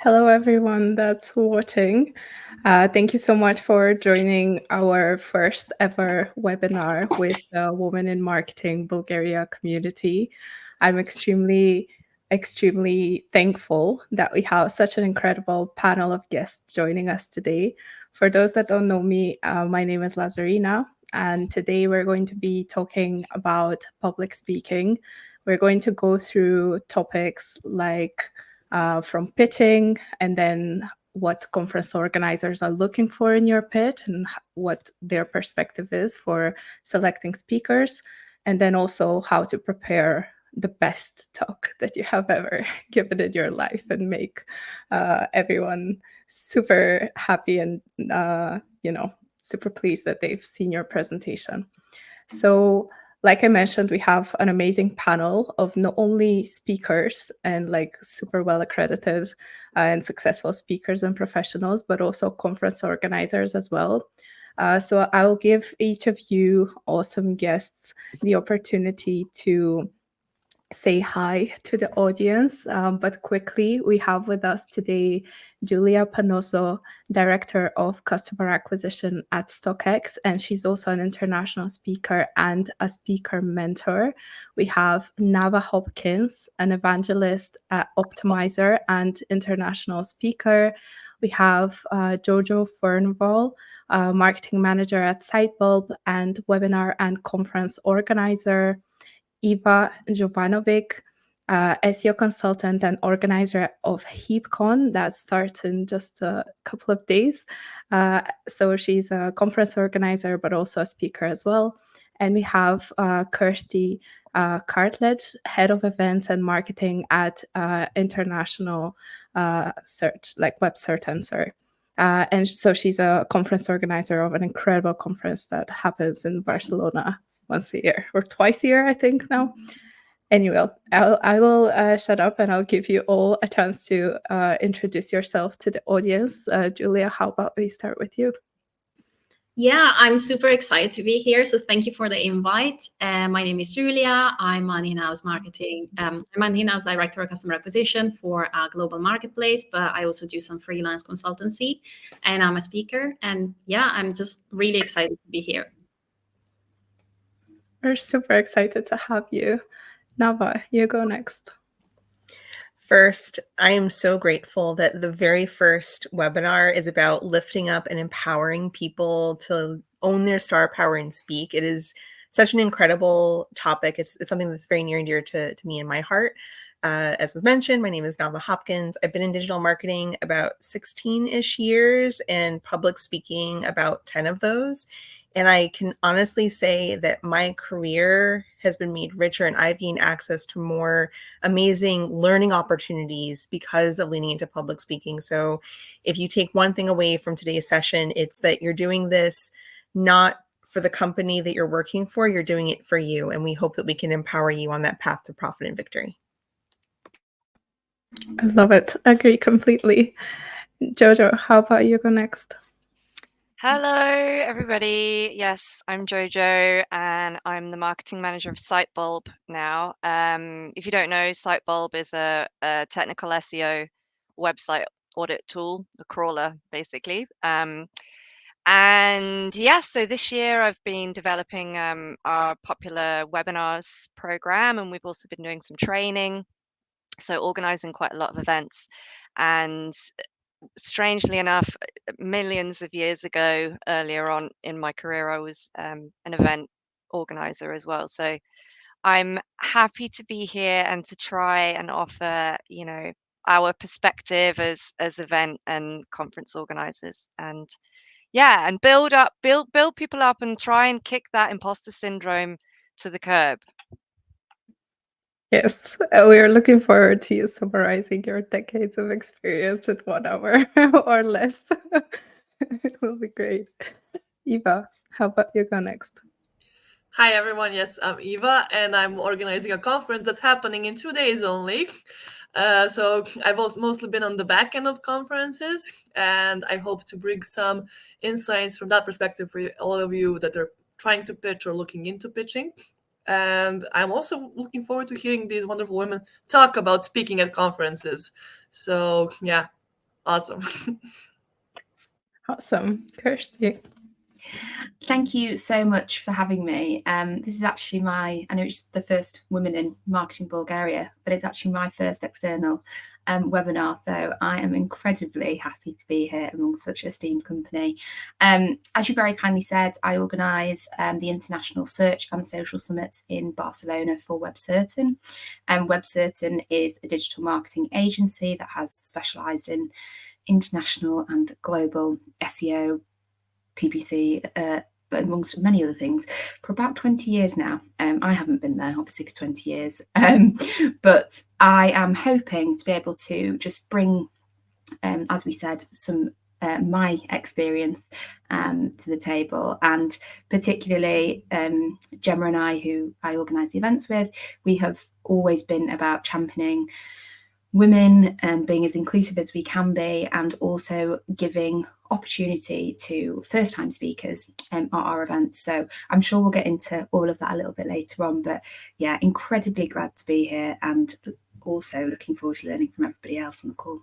Hello, everyone that's watching. Thank you so much for joining our first ever webinar with the Women in Marketing Bulgaria community. I'm extremely thankful that we have such an incredible panel of guests joining us today. For those that don't know me, my name is Lazarina, and today we're going to be talking about public speaking. We're going to go through topics like from pitching, and then what conference organizers are looking for in your pitch and what their perspective is for selecting speakers, and then also how to prepare the best talk that you have ever given in your life and make everyone super happy and super pleased that they've seen your presentation. So like I mentioned, we have an amazing panel of not only speakers and like super well accredited and successful speakers and professionals, but also conference organizers as well. So I'll give each of you awesome guests the opportunity to say hi to the audience. But quickly, we have with us today Giulia Panozzo, Director of Customer Acquisition at StockX, and she's also an international speaker and a speaker mentor. We have Navah Hopkins, an evangelist at Optmyzr and international speaker. We have Jojo Furnival, marketing manager at Sitebulb and webinar and conference organizer. Eva Jovanovic, SEO consultant and organizer of Heapcon that starts in just a couple of days. So she's a conference organizer, but also a speaker as well. And we have Kirstie Cartledge, head of events and marketing at International Search, like Web Search Answer. And so she's a conference organizer of an incredible conference that happens in Barcelona once a year or twice a year, I think now. Anyway, I will shut up and I'll give you all a chance to introduce yourself to the audience. Giulia, how about we start with you? Yeah, I'm super excited to be here. So thank you for the invite. My name is Giulia. I'm an in-house marketing. I'm an in-house director of customer acquisition for a global marketplace, but I also do some freelance consultancy and I'm a speaker. And yeah, I'm just really excited to be here. We're super excited to have you. Navah, you go next. First, I am so grateful that the very first webinar is about lifting up and empowering people to own their star power and speak. It is such an incredible topic. It's something that's very near and dear to me and my heart. As was mentioned, my name is Navah Hopkins. I've been in digital marketing about 16-ish years and public speaking about 10 of those. And I can honestly say that my career has been made richer and I've gained access to more amazing learning opportunities because of leaning into public speaking. So if you take one thing away from today's session, it's that you're doing this not for the company that you're working for, you're doing it for you. And we hope that we can empower you on that path to profit and victory. I love it. Agree completely. Jojo, how about you go next? Hello, everybody. Yes, I'm Jojo, and I'm the marketing manager of Sitebulb now. If you don't know, Sitebulb is a technical SEO website audit tool, a crawler, basically. And yeah, so this year I've been developing our popular webinars program, and we've also been doing some training, so organizing quite a lot of events. And strangely enough, millions of years ago, earlier on in my career, I was an event organizer as well. So I'm happy to be here and to try and offer, our perspective as event and conference organizers, and yeah, and build people up and try and kick that imposter syndrome to the curb. Yes, we are looking forward to you summarizing your decades of experience in 1 hour or less. It will be great. Eva, how about you go next? Hi everyone, yes, I'm Eva and I'm organizing a conference that's happening in 2 days only. So I've also mostly been on the back end of conferences and I hope to bring some insights from that perspective for all of you that are trying to pitch or looking into pitching. And I'm also looking forward to hearing these wonderful women talk about speaking at conferences. So yeah, Awesome. Awesome. Kirstie. Thank you so much for having me. This is actually I know it's the first Women in Marketing Bulgaria, but it's actually my first external webinar, so I am incredibly happy to be here among such an esteemed company. As you very kindly said, I organise the International Search and Social Summits in Barcelona for WebCertain. WebCertain is a digital marketing agency that has specialised in international and global SEO, PPC, amongst many other things, for about 20 years now. I haven't been there, obviously, for 20 years, but I am hoping to be able to just bring, as we said, some my experience to the table, and particularly Gemma and I, who I organise the events with, we have always been about championing women and being as inclusive as we can be, and also giving opportunity to first-time speakers at our events. So I'm sure we'll get into all of that a little bit later on, but yeah, incredibly glad to be here, and also looking forward to learning from everybody else on the call.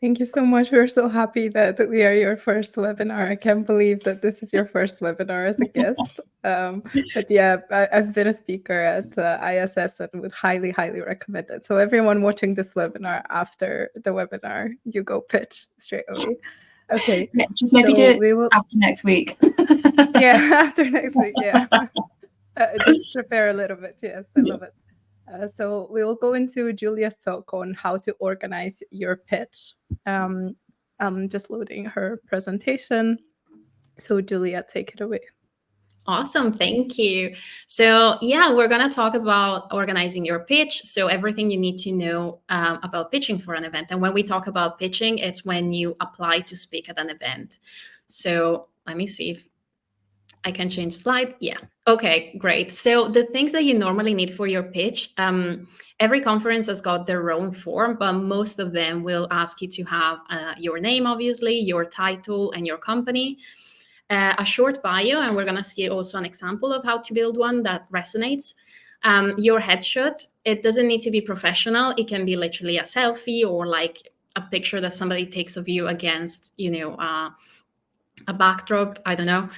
Thank you so much. We're so happy that we are your first webinar. I can't believe that this is your first webinar as a guest. But yeah, I've been a speaker at ISS and would highly, highly recommend it. So everyone watching this webinar, after the webinar, you go pitch straight away. Okay. Yeah, just maybe do it after next week. Yeah, after next week, yeah. Just prepare a little bit. Yes, I love it. So we will go into Giulia's talk on how to organize your pitch. I'm just loading her presentation. So Giulia, take it away. Awesome, thank you. So yeah, we're gonna talk about organizing your pitch. So everything you need to know about pitching for an event. And when we talk about pitching, it's when you apply to speak at an event. So let me see if I can change slide. Yeah. Okay, great. So the things that you normally need for your pitch, every conference has got their own form, but most of them will ask you to have your name, obviously, your title and your company, a short bio, and we're going to see also an example of how to build one that resonates. Your headshot, it doesn't need to be professional. It can be literally a selfie or like a picture that somebody takes of you against, a backdrop, I don't know.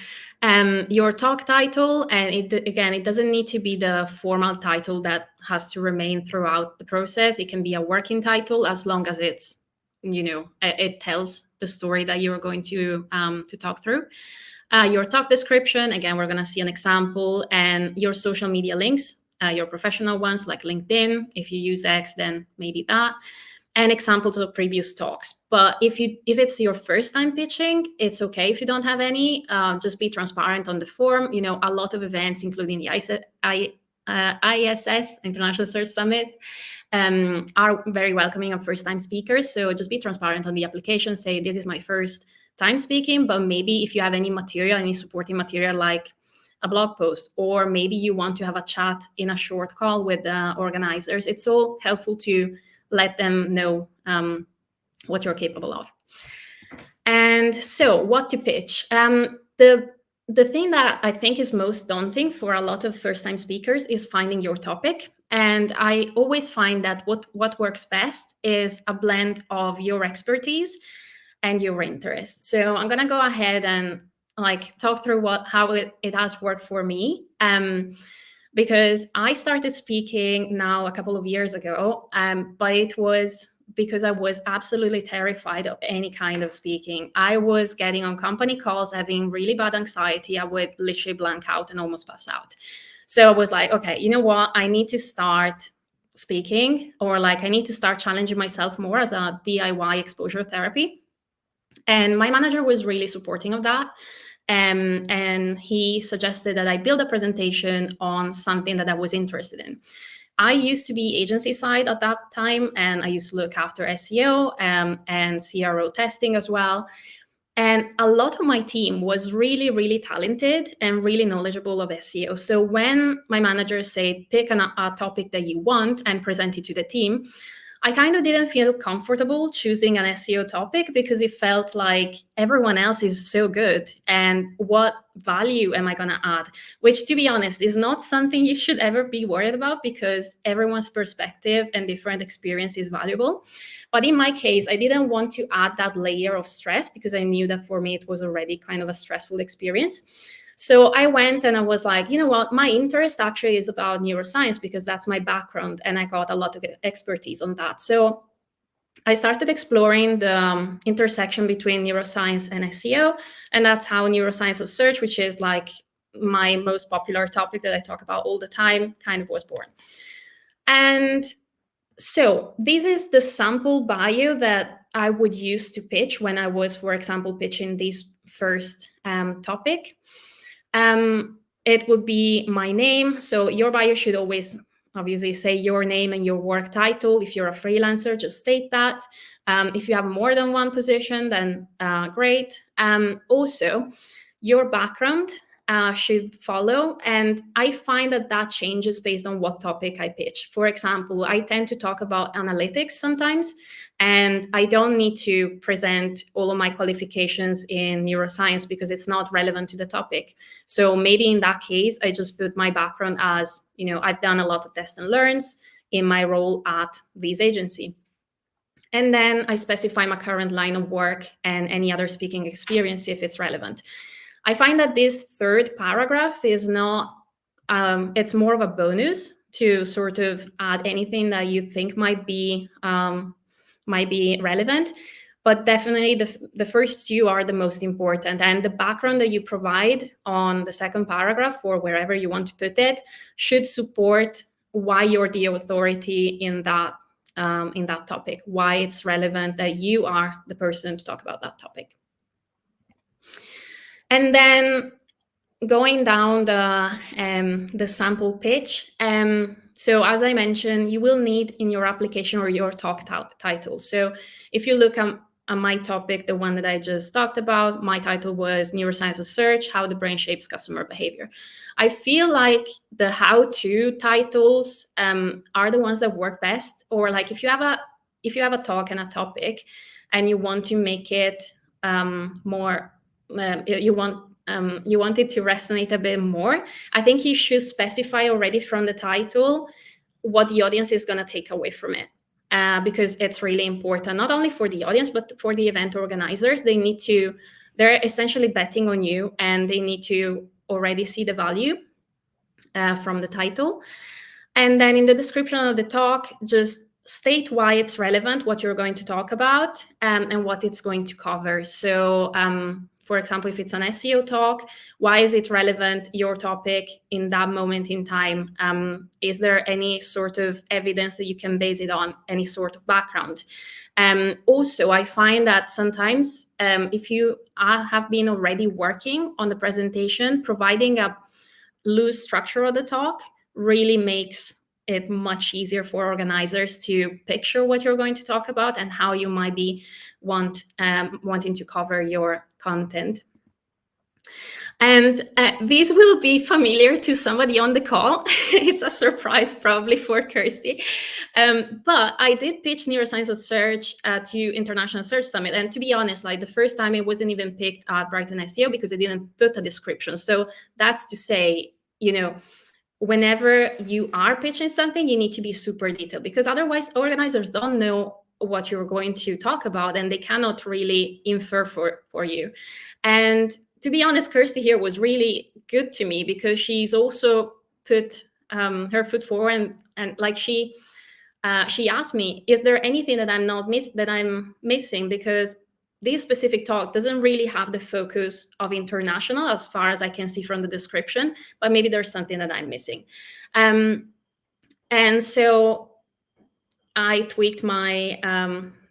Your talk title, and it doesn't need to be the formal title that has to remain throughout the process. It can be a working title as long as it's, it tells the story that you're going to talk through. Your talk description, again, we're going to see an example, and your social media links, your professional ones like LinkedIn. If you use X, then maybe that. And examples of previous talks. But if it's your first time pitching, it's okay if you don't have any. Just be transparent on the form. A lot of events, including the ISS, International Search Summit, are very welcoming of first time speakers. So just be transparent on the application. Say, this is my first time speaking, but maybe if you have any material, any supporting material like a blog post, or maybe you want to have a chat in a short call with the organizers, it's all helpful to let them know what you're capable of. And so what to pitch? The thing that I think is most daunting for a lot of first-time speakers is finding your topic. And I always find that what works best is a blend of your expertise and your interests. So I'm going to go ahead and talk through how it has worked for me. Because I started speaking now a couple of years ago, but it was because I was absolutely terrified of any kind of speaking. I was getting on company calls, having really bad anxiety. I would literally blank out and almost pass out. So I was like, okay, you know what? I need to start speaking, or I need to start challenging myself more as a DIY exposure therapy. And my manager was really supporting of that. And he suggested that I build a presentation on something that I was interested in. I used to be agency side at that time, and I used to look after SEO and CRO testing as well. And a lot of my team was really, really talented and really knowledgeable of SEO. So when my manager said, pick a topic that you want and present it to the team, I kind of didn't feel comfortable choosing an SEO topic because it felt like everyone else is so good. And what value am I going to add? Which, to be honest, is not something you should ever be worried about, because everyone's perspective and different experience is valuable. But in my case, I didn't want to add that layer of stress, because I knew that for me it was already kind of a stressful experience. So I went and I was like, you know what, my interest actually is about neuroscience, because that's my background and I got a lot of expertise on that. So I started exploring the intersection between neuroscience and SEO, and that's how neuroscience of search, which is like my most popular topic that I talk about all the time, kind of was born. And so this is the sample bio that I would use to pitch when I was, for example, pitching this first topic. It would be my name. So your bio should always obviously say your name and your work title. If you're a freelancer, just state that. If you have more than one position, then great. Also, your background should follow. And I find that that changes based on what topic I pitch. For example, I tend to talk about analytics sometimes, and I don't need to present all of my qualifications in neuroscience because it's not relevant to the topic. So maybe in that case, I just put my background as, you know, I've done a lot of test and learns in my role at this agency. And then I specify my current line of work and any other speaking experience if it's relevant. I find that this third paragraph is not, it's more of a bonus to sort of add anything that you think might be relevant. But definitely the first two are the most important. And the background that you provide on the second paragraph, or wherever you want to put it, should support why you're the authority in that topic, why it's relevant that you are the person to talk about that topic. And then going down the sample pitch. So as I mentioned, you will need in your application or your talk title. So if you look at my topic, the one that I just talked about, my title was Neuroscience of Search, How the Brain Shapes Customer Behavior. I feel like the how-to titles are the ones that work best. Or like if you have a talk and a topic and you want to make it more, you want it to resonate a bit more, I think you should specify already from the title what the audience is going to take away from it, because it's really important, not only for the audience, but for the event organizers. They're essentially betting on you, and they need to already see the value from the title. And then in the description of the talk, just state why it's relevant, what you're going to talk about, and what it's going to cover. So for example, if it's an SEO talk, why is it relevant, your topic, in that moment in time? Is there any sort of evidence that you can base it on, any sort of background? Also, I find that sometimes if you have been already working on the presentation, providing a loose structure of the talk really makes it much easier for organizers to picture what you're going to talk about and how you might be wanting to cover your content. And this will be familiar to somebody on the call. It's a surprise probably for Kirstie. But I did pitch Neuroscience of Search to International Search Summit. And to be honest, like the first time it wasn't even picked at Brighton SEO because it didn't put a description. So that's to say, you know, whenever you are pitching something, you need to be super detailed, because otherwise organizers don't know what you're going to talk about and they cannot really infer for you. And to be honest, Kirstie here was really good to me because she's also put her foot forward and like she asked me, is there anything that I'm missing? Because this specific talk doesn't really have the focus of international as far as I can see from the description, but maybe there's something that I'm missing. And so I tweaked my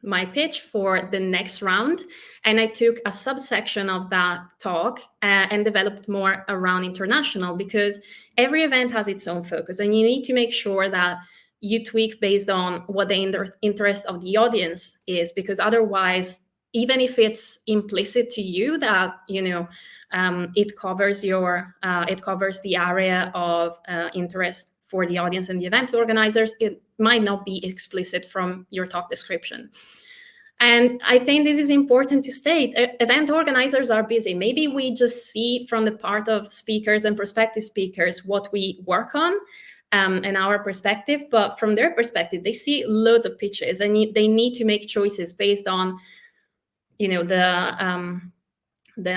my pitch for the next round, and I took a subsection of that talk and developed more around international, because every event has its own focus, and you need to make sure that you tweak based on what the interest of the audience is, because otherwise, even if it's implicit to you that, you know, it covers the area of interest for the audience and the event organizers, it might not be explicit from your talk description. And I think this is important to state. Event organizers are busy. Maybe we just see from the part of speakers and prospective speakers what we work on and our perspective, but from their perspective, they see loads of pitches and they need to make choices based on, you know, the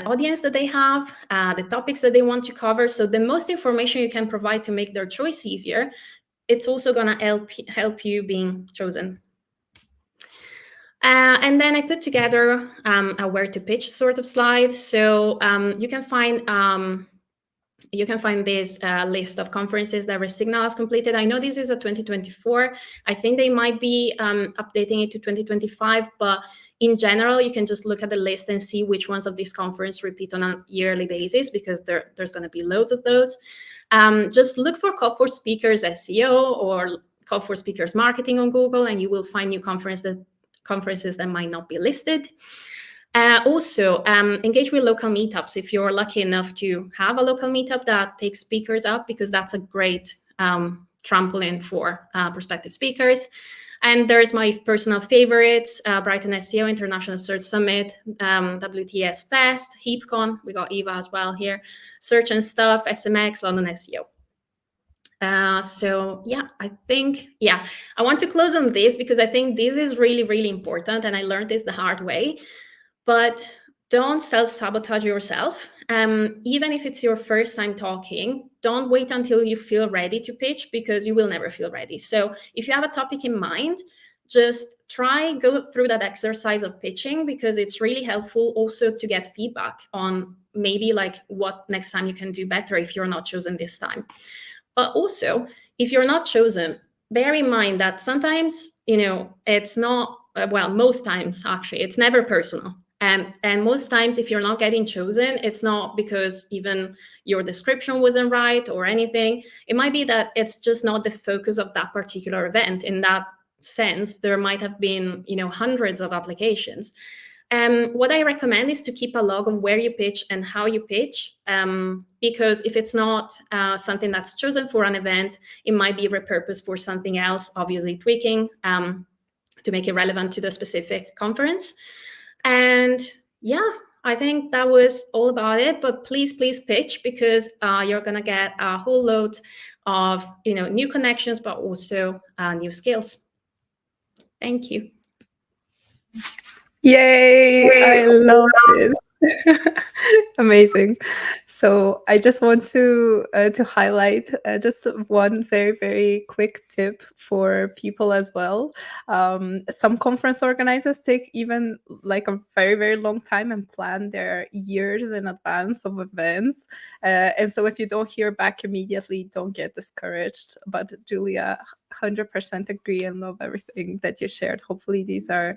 audience that they have, the topics that they want to cover. So the most information you can provide to make their choice easier, it's also going to help you being chosen. And then I put together a where to pitch sort of slide. So you can find this list of conferences that Signal has completed. I know this is a 2024. I think they might be updating it to 2025, but in general, you can just look at the list and see which ones of these conferences repeat on a yearly basis, because there's going to be loads of those. Just look for Call for Speakers SEO or Call for Speakers Marketing on Google, and you will find new conferences that might not be listed. Also, engage with local meetups if you're lucky enough to have a local meetup that takes speakers up, because that's a great trampoline for prospective speakers. And there's my personal favorites, Brighton SEO, International Search Summit, WTS Fest, Heapcon, we got Eva as well here, Search and Stuff, SMX, London SEO. So yeah, I think, I want to close on this because I think this is really, really important, and I learned this the hard way. But don't self-sabotage yourself. Even if it's your first time talking, don't wait until you feel ready to pitch, because you will never feel ready. So if you have a topic in mind, just go through that exercise of pitching, because it's really helpful also to get feedback on maybe like what next time you can do better if you're not chosen this time. But also, if you're not chosen, bear in mind that sometimes, it's not, most times actually, it's never personal. And most times, if you're not getting chosen, it's not because even your description wasn't right or anything. It might be that it's just not the focus of that particular event. In that sense, there might have been, hundreds of applications. What I recommend is to keep a log of where you pitch and how you pitch, because if it's not something that's chosen for an event, it might be repurposed for something else, obviously tweaking to make it relevant to the specific conference. And I think that was all about it. But please pitch, because you're going to get a whole load of new connections, but also new skills. Thank you. Yay! I love this. Amazing. So I just want to highlight just one very, very quick tip for people as well. Some conference organizers take even like a very, very long time and plan their years in advance of events. And so if you don't hear back immediately, don't get discouraged. But Giulia, 100% agree and love everything that you shared. Hopefully these are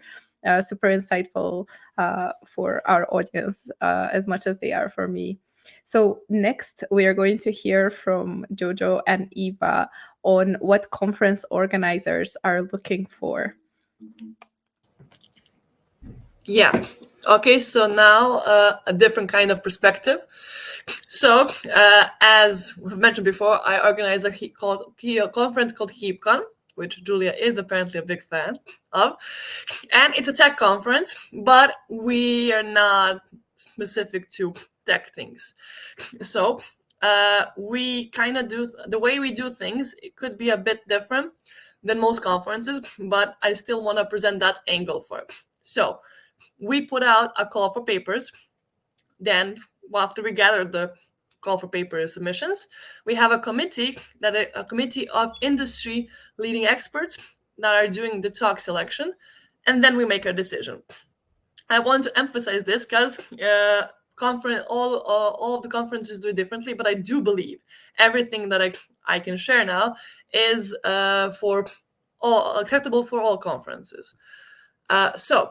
super insightful for our audience as much as they are for me. So next, we are going to hear from Jojo and Eva on what conference organizers are looking for. Yeah. Okay, so now a different kind of perspective. So as we've mentioned before, I organize a conference called Heapcon, which Giulia is apparently a big fan of. And it's a tech conference, but we are not specific to tech things. So we kind of do, the way we do things, it could be a bit different than most conferences, but I still want to present that angle for it. So we put out a call for papers. Then after we gather the call for paper submissions, we have a committee of industry leading experts that are doing the talk selection, and then we make a decision. I want to emphasize this because all of the conferences do it differently, but I do believe everything that I can share now is acceptable for all conferences. So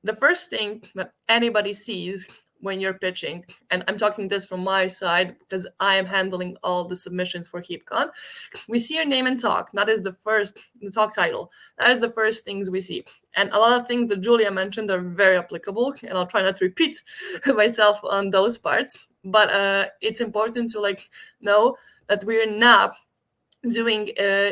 the first thing that anybody sees when you're pitching, and I'm talking this from my side because I am handling all the submissions for Heapcon, we see your name and talk. That is the talk title. That is the first things we see. And a lot of things that Giulia mentioned are very applicable, and I'll try not to repeat myself on those parts. But it's important to know that we're not doing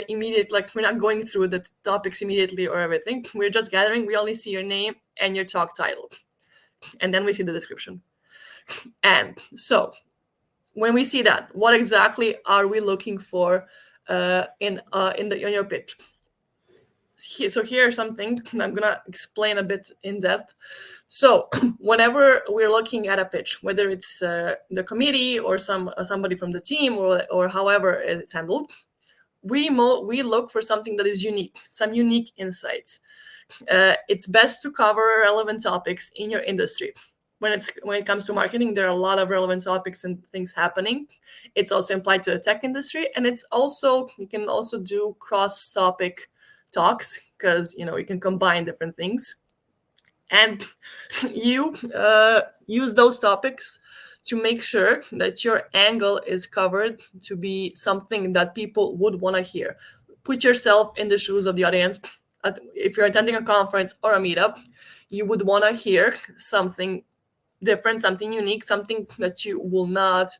immediate, like we're not going through the topics immediately or everything. We're just gathering. We only see your name and your talk title, and then we see the description. And so when we see that, what exactly are we looking for in your pitch? So here's something I'm gonna explain a bit in depth. So whenever we're looking at a pitch, whether it's the committee or somebody from the team or however it's handled, we look for something that is unique, some unique insights. It's best to cover relevant topics in your industry. When it comes to marketing, there are a lot of relevant topics and things happening. It's also applied to the tech industry, and you can also do cross-topic talks, because you can combine different things, and you use those topics to make sure that your angle is covered to be something that people would want to hear. Put yourself in the shoes of the audience. If you're attending a conference or a meetup, you would want to hear something different, something unique, something that you will not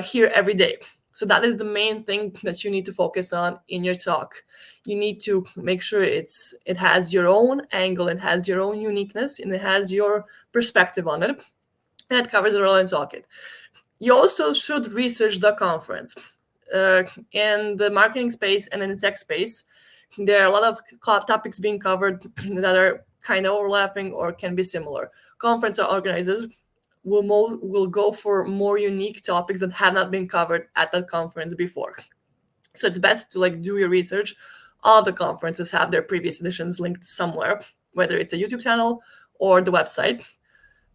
hear every day. So that is the main thing that you need to focus on in your talk. You need to make sure it has your own angle, it has your own uniqueness, and it has your perspective on it. And it covers the relevant topic. You also should research the conference. In the marketing space and in the tech space, there are a lot of topics being covered that are kind of overlapping or can be similar. Conference organizers will go for more unique topics that have not been covered at that conference before. So it's best to do your research. All the conferences have their previous editions linked somewhere, whether it's a YouTube channel or the website,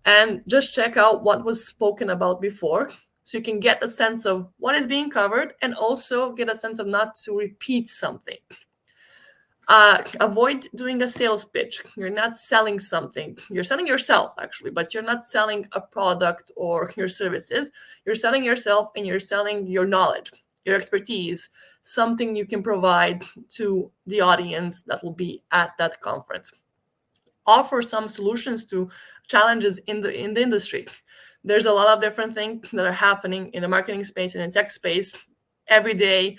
and just check out what was spoken about before, so you can get a sense of what is being covered and also get a sense of not to repeat something. Avoid doing a sales pitch. You're not selling something. You're selling yourself, actually, but you're not selling a product or your services. You're selling yourself, and you're selling your knowledge, your expertise, something you can provide to the audience that will be at that conference. Offer some solutions to challenges in the industry. There's a lot of different things that are happening in the marketing space and in tech space. Every day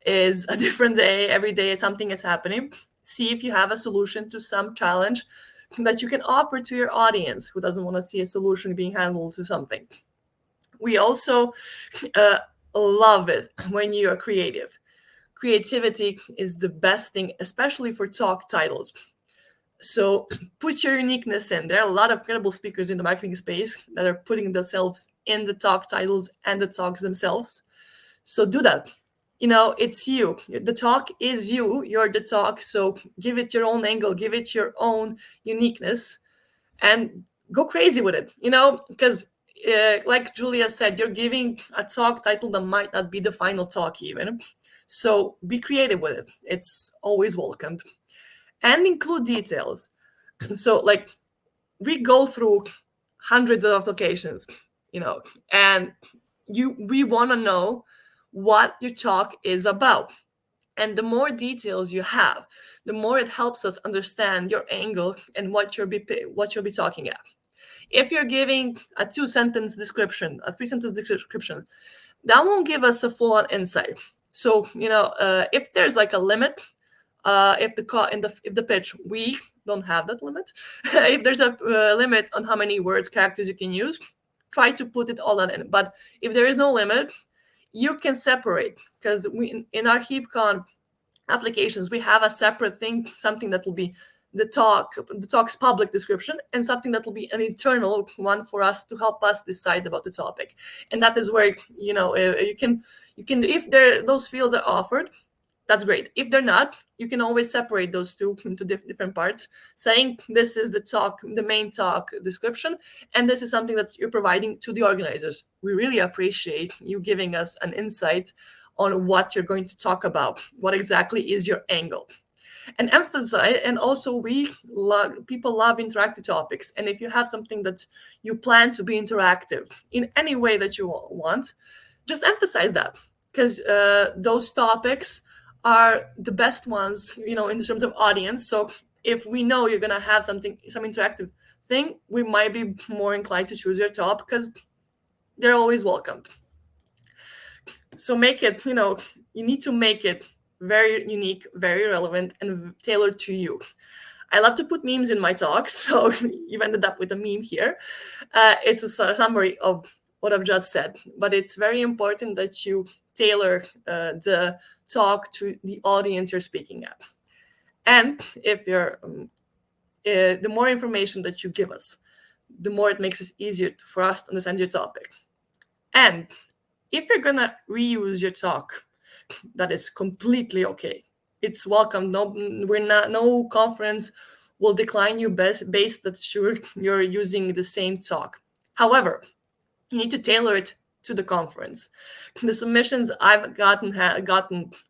is a different day. Every day something is happening. See if you have a solution to some challenge that you can offer to your audience who doesn't want to see a solution being handled to something. We also love it when you are creative. Creativity is the best thing, especially for talk titles. So put your uniqueness in. There are a lot of credible speakers in the marketing space that are putting themselves in the talk titles and the talks themselves. So do that. It's you. The talk is you. You're the talk. So give it your own angle, give it your own uniqueness, and go crazy with it. Because like Giulia said, you're giving a talk title that might not be the final talk even. So be creative with it. It's always welcomed. And include details. So we go through hundreds of applications, and we want to know what your talk is about. And the more details you have, the more it helps us understand your angle and what you'll be talking at. If you're giving a 2-sentence description, a 3-sentence description, that won't give us a full-on insight. So, if there's a limit, if the pitch, we don't have that limit. If there's a limit on how many words, characters you can use, try to put it all in. But if there is no limit, you can separate, because in our Heapcon applications, we have a separate thing, something that will be the talk's public description, and something that will be an internal one for us to help us decide about the topic. And that is where you can if those fields are offered, that's great. If they're not, you can always separate those two into different parts, saying this is the main talk description, and this is something that you're providing to the organizers. We really appreciate you giving us an insight on what you're going to talk about. What exactly is your angle? And emphasize, and also people love interactive topics. And if you have something that you plan to be interactive in any way that you want, just emphasize that, because those topics are the best ones, in terms of audience. So if we know you're going to have some interactive thing, we might be more inclined to choose your top, because they're always welcomed. So make it, you need to make it very unique, very relevant, and tailored to you. I love to put memes in my talks, so you've ended up with a meme here. It's a summary of what I've just said, but it's very important that you tailor the talk to the audience you're speaking at. And if you're, the more information that you give us, the more it makes it easier for us to understand your topic. And if you're gonna reuse your talk, that is completely okay. It's welcome. No conference will decline you based that you're using the same talk. However, you need to tailor it to the conference. The submissions I've gotten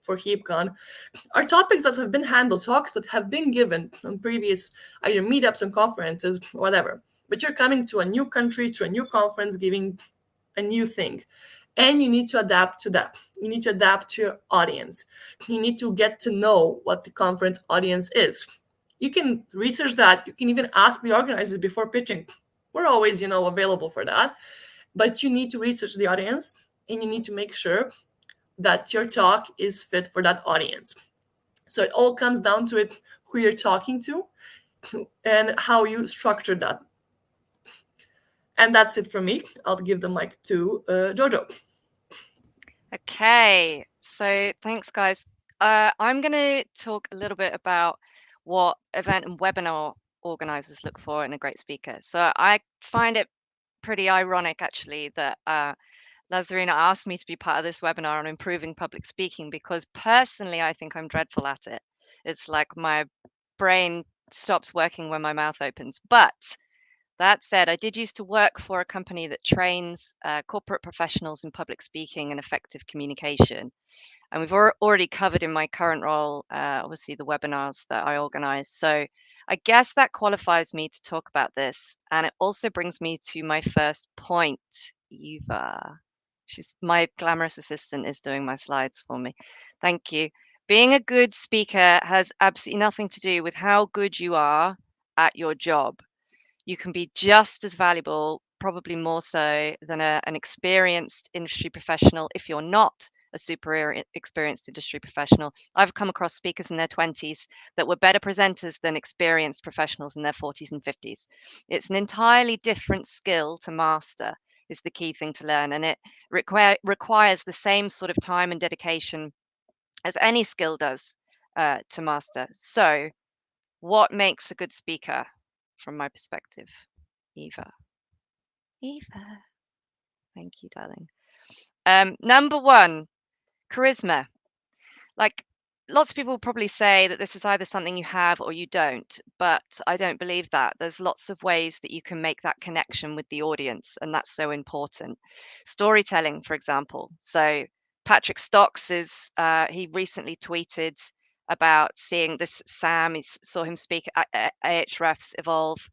for Heapcon are topics that have been handled, talks that have been given on previous either meetups and conferences, whatever. But you're coming to a new country, to a new conference, giving a new thing. And you need to adapt to that. You need to adapt to your audience. You need to get to know what the conference audience is. You can research that. You can even ask the organizers before pitching. We're always, available for that. But you need to research the audience, and you need to make sure that your talk is fit for that audience. So it all comes down to it, who you're talking to and how you structure that. And that's it from me. I'll give the mic to Jojo. Okay, so thanks, guys. I'm going to talk a little bit about what event and webinar organizers look for in a great speaker. So I find it pretty ironic, actually, that Lazarina asked me to be part of this webinar on improving public speaking, because personally, I think I'm dreadful at it. It's like my brain stops working when my mouth opens. But that said, I did used to work for a company that trains corporate professionals in public speaking and effective communication. And we've already covered in my current role, obviously, the webinars that I organize. So I guess that qualifies me to talk about this. And it also brings me to my first point, Eva. My glamorous assistant is doing my slides for me. Thank you. Being a good speaker has absolutely nothing to do with how good you are at your job. You can be just as valuable, probably more so, than an experienced industry professional if you're not a super experienced industry professional. I've come across speakers in their 20s that were better presenters than experienced professionals in their 40s and 50s. It's an entirely different skill to master, is the key thing to learn, and it requires the same sort of time and dedication as any skill does to master. So what makes a good speaker from my perspective? Eva. Thank you, darling. Number one, charisma. Like, lots of people probably say that this is either something you have or you don't, but I don't believe that. There's lots of ways that you can make that connection with the audience, and that's so important. Storytelling, for example. So Patrick Stocks he recently tweeted about seeing this Sam. He saw him speak at Ahrefs Evolve.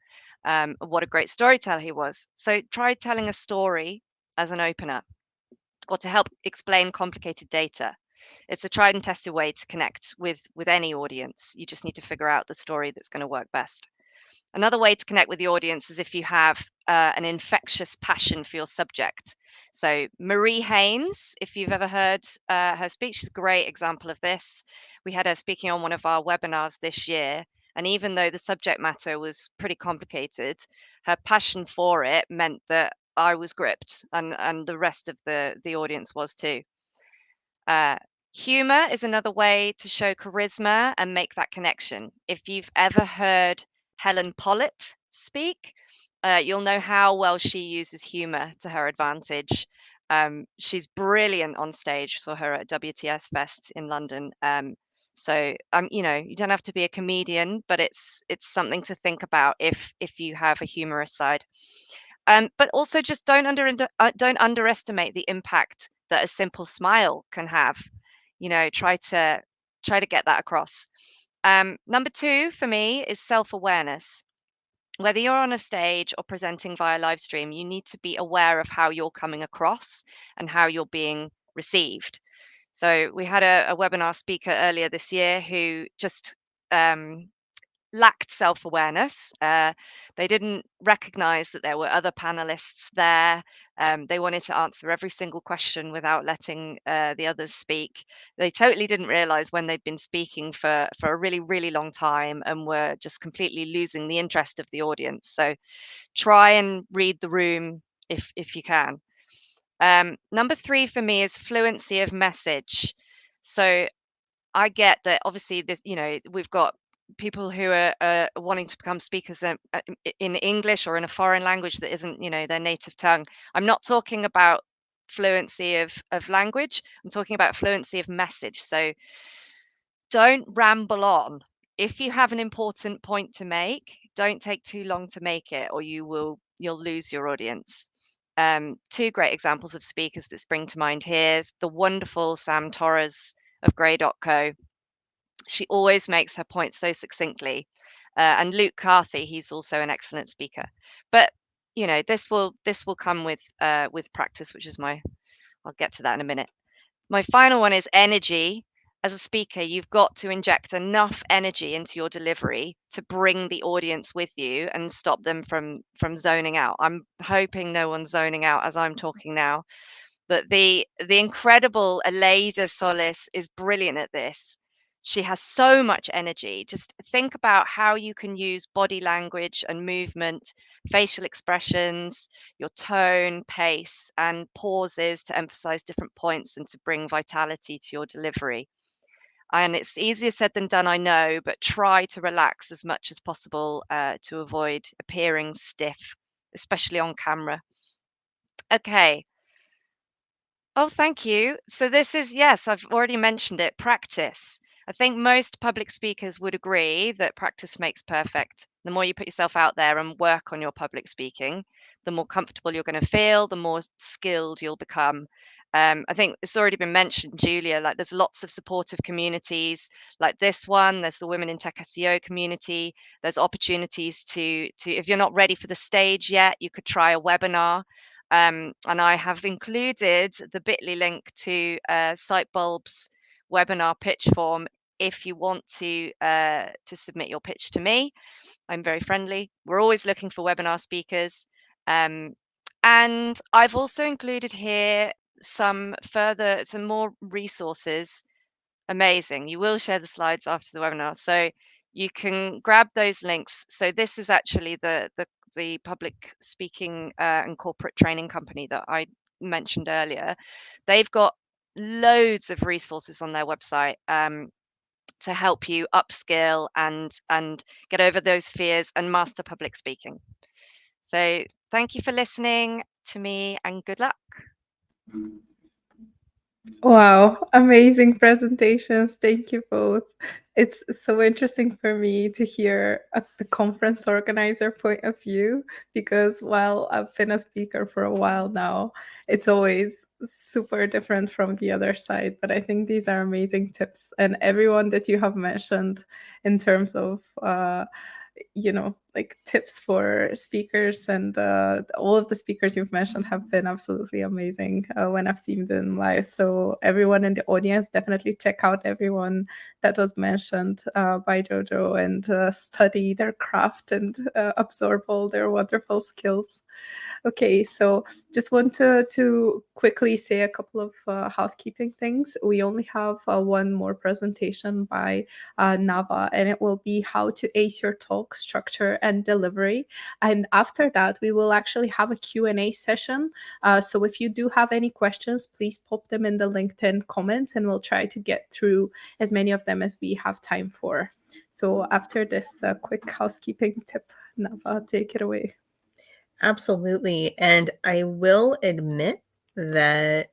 What a great storyteller he was. So try telling a story as an opener, or to help explain complicated data. It's a tried and tested way to connect with any audience. You just need to figure out the story that's going to work best. Another way to connect with the audience is if you have an infectious passion for your subject. So Marie Haynes, if you've ever heard her speak, she's a great example of this. We had her speaking on one of our webinars this year. And even though the subject matter was pretty complicated, her passion for it meant that I was gripped, and the rest of the audience was too. Humor is another way to show charisma and make that connection. If you've ever heard Helen Pollett speak, you'll know how well she uses humor to her advantage. She's brilliant on stage. Saw her at WTS Fest in London. So you don't have to be a comedian, but it's something to think about if you have a humorous side. But also just don't underestimate the impact that a simple smile can have. Try to get that across. Number two for me is self-awareness. Whether you're on a stage or presenting via live stream, you need to be aware of how you're coming across and how you're being received. So we had a webinar speaker earlier this year who just lacked self-awareness. They didn't recognize that there were other panelists there. They wanted to answer every single question without letting the others speak. They totally didn't realize when they'd been speaking for a really, really long time and were just completely losing the interest of the audience. So try and read the room if you can. Number 3 for me is fluency of message. So I get that obviously this, we've got people who are wanting to become speakers in English or in a foreign language that isn't, their native tongue. I'm not talking about fluency of language. I'm talking about fluency of message. So don't ramble on. If you have an important point to make, don't take too long to make it, or you'll lose your audience. 2 great examples of speakers that spring to mind here is the wonderful Sam Torres of Grey.co. She always makes her point so succinctly. And Luke Carthy, he's also an excellent speaker. But this will come with practice, which is I'll get to that in a minute. My final one is energy. As a speaker, you've got to inject enough energy into your delivery to bring the audience with you and stop them from zoning out. I'm hoping no one's zoning out as I'm talking now. But the incredible Aleida Solis is brilliant at this. She has so much energy. Just think about how you can use body language and movement, facial expressions, your tone, pace, and pauses to emphasize different points and to bring vitality to your delivery. And it's easier said than done, I know, but try to relax as much as possible to avoid appearing stiff, especially on camera. Okay. Oh, thank you. So this is, yes, I've already mentioned it, practice. I think most public speakers would agree that practice makes perfect. The more you put yourself out there and work on your public speaking, the more comfortable you're going to feel, the more skilled you'll become. I think it's already been mentioned, Giulia, like there's lots of supportive communities like this one. There's the Women in Tech SEO community. There's opportunities to if you're not ready for the stage yet, you could try a webinar. And I have included the bit.ly link to Sitebulb's webinar pitch form if you want to submit your pitch to me. I'm very friendly. We're always looking for webinar speakers. And I've also included here some more resources. Amazing. You will share the slides after the webinar. So you can grab those links. So this is actually the public speaking and corporate training company that I mentioned earlier. They've got loads of resources on their website to help you upskill and get over those fears and master public speaking. So thank you for listening to me and good luck. Wow, amazing presentations. Thank you both. It's so interesting for me to hear the conference organizer point of view, because while I've been a speaker for a while now, it's always super different from the other side. But I think these are amazing tips, and everyone that you have mentioned in terms of like tips for speakers, and all of the speakers you've mentioned have been absolutely amazing when I've seen them live. So everyone in the audience, definitely check out everyone that was mentioned by Jojo and study their craft and absorb all their wonderful skills. Okay, so just want to quickly say a couple of housekeeping things. We only have one more presentation by Navah, and it will be how to ace your talk structure and delivery. And after that, we will actually have a Q&A session. So if you do have any questions, please pop them in the LinkedIn comments, and we'll try to get through as many of them as we have time for. So after this quick housekeeping tip, Navah, take it away. Absolutely. And I will admit that,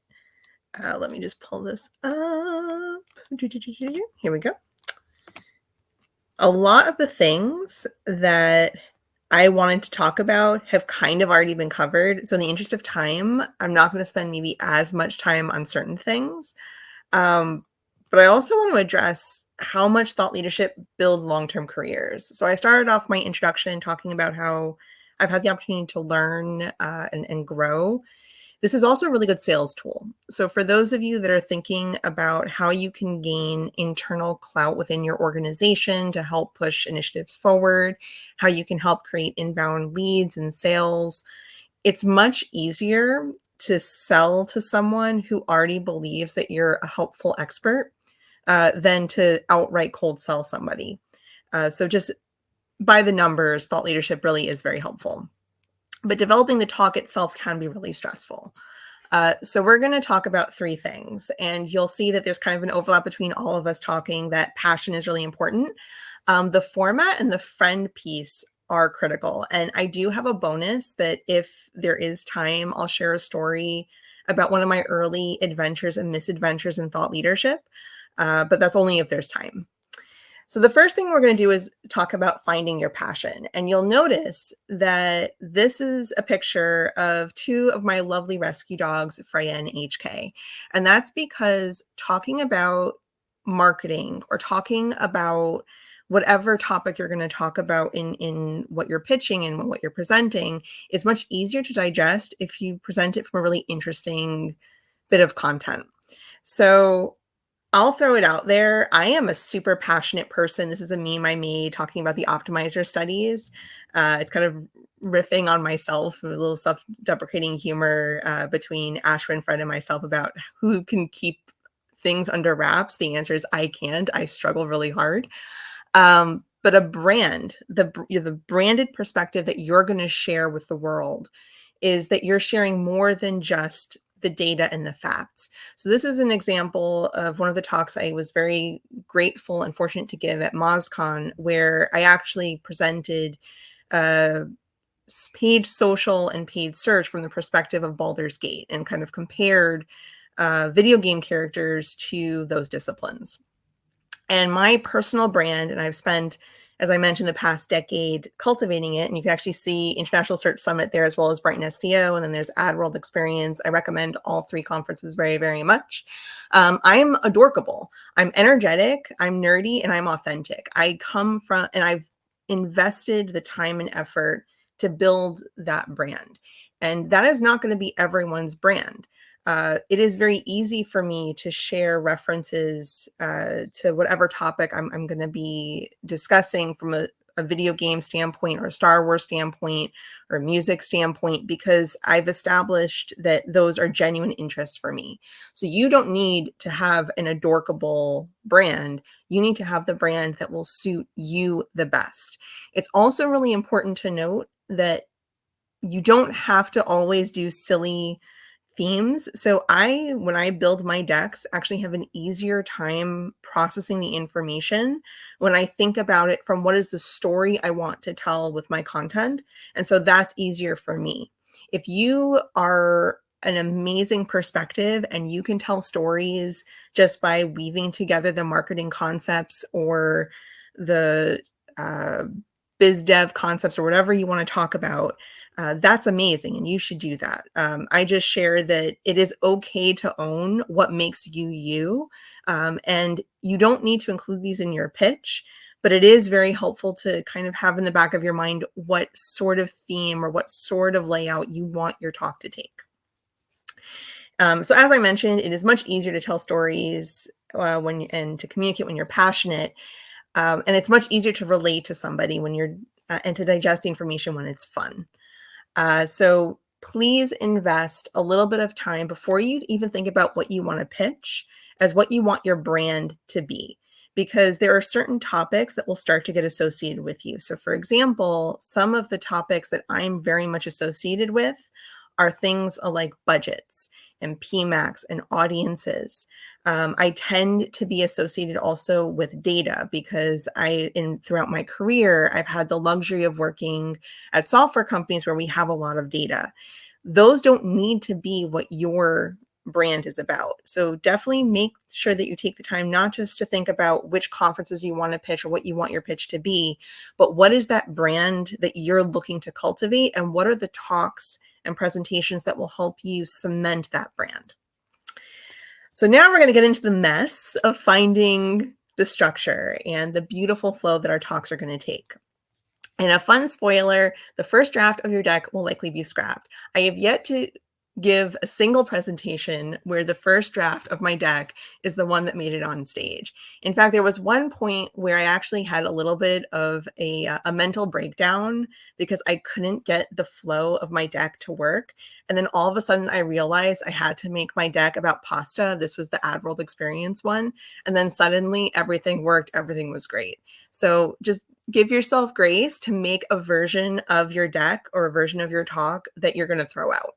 let me just pull this up. Here we go. A lot of the things that I wanted to talk about have kind of already been covered. So in the interest of time, I'm not going to spend maybe as much time on certain things. But I also want to address how much thought leadership builds long-term careers. So I started off my introduction talking about how I've had the opportunity to learn and grow. This is also a really good sales tool. So for those of you that are thinking about how you can gain internal clout within your organization to help push initiatives forward, how you can help create inbound leads and sales, it's much easier to sell to someone who already believes that you're a helpful expert than to outright cold sell somebody. So just by the numbers, thought leadership really is very helpful. But developing the talk itself can be really stressful. So we're going to talk about 3 things, and you'll see that there's kind of an overlap between all of us talking that passion is really important. The format and the friend piece are critical. And I do have a bonus that if there is time, I'll share a story about one of my early adventures and misadventures in thought leadership. But that's only if there's time. So the first thing we're going to do is talk about finding your passion. And you'll notice that this is a picture of 2 of my lovely rescue dogs, Freya and HK. And that's because talking about marketing or talking about whatever topic you're going to talk about in what you're pitching and what you're presenting is much easier to digest if you present it from a really interesting bit of content. So I'll throw it out there. I am a super passionate person. This is a meme I made talking about the Optmyzr studies. It's kind of riffing on myself, a little self-deprecating humor between Ashwin, Fred, and myself about who can keep things under wraps. The answer is I can't. I struggle really hard. But a brand, the branded perspective that you're going to share with the world is that you're sharing more than just the data and the facts. So this is an example of one of the talks I was very grateful and fortunate to give at MozCon, where I actually presented paid social and paid search from the perspective of Baldur's Gate and kind of compared video game characters to those disciplines. And my personal brand, and I've spent, as I mentioned, the past decade cultivating it, and you can actually see International Search Summit there as well as Brighton SEO, and then there's AdWorld Experience. I recommend all 3 conferences very, very much. I'm adorkable. I'm energetic, I'm nerdy, and I'm authentic. I come from, and I've invested the time and effort to build that brand. And that is not going to be everyone's brand. It is very easy for me to share references to whatever topic I'm going to be discussing from a video game standpoint or a Star Wars standpoint or a music standpoint, because I've established that those are genuine interests for me. So you don't need to have an adorkable brand. You need to have the brand that will suit you the best. It's also really important to note that you don't have to always do silly themes. So when I build my decks, actually have an easier time processing the information when I think about it from what is the story I want to tell with my content. And so that's easier for me. If you are an amazing perspective and you can tell stories just by weaving together the marketing concepts or the biz dev concepts or whatever you want to talk about, that's amazing, and you should do that. I just share that it is okay to own what makes you you, and you don't need to include these in your pitch, but it is very helpful to kind of have in the back of your mind what sort of theme or what sort of layout you want your talk to take. So as I mentioned, it is much easier to tell stories and to communicate when you're passionate, and it's much easier to relate to somebody when you're and to digest the information when it's fun. So please invest a little bit of time before you even think about what you want to pitch as what you want your brand to be, because there are certain topics that will start to get associated with you. So for example, some of the topics that I'm very much associated with are things like budgets and PMAX and audiences. I tend to be associated also with data because throughout my career, I've had the luxury of working at software companies where we have a lot of data. Those don't need to be what your brand is about. So definitely make sure that you take the time not just to think about which conferences you want to pitch or what you want your pitch to be, but what is that brand that you're looking to cultivate, and what are the talks and presentations that will help you cement that brand. So now we're going to get into the mess of finding the structure and the beautiful flow that our talks are going to take. And a fun spoiler, the first draft of your deck will likely be scrapped. I have yet to give a single presentation where the first draft of my deck is the one that made it on stage. In fact, there was one point where I actually had a little bit of a mental breakdown because I couldn't get the flow of my deck to work. And then all of a sudden I realized I had to make my deck about pasta. This was the Ad World Experience one. And then suddenly everything worked. Everything was great. So just give yourself grace to make a version of your deck or a version of your talk that you're going to throw out.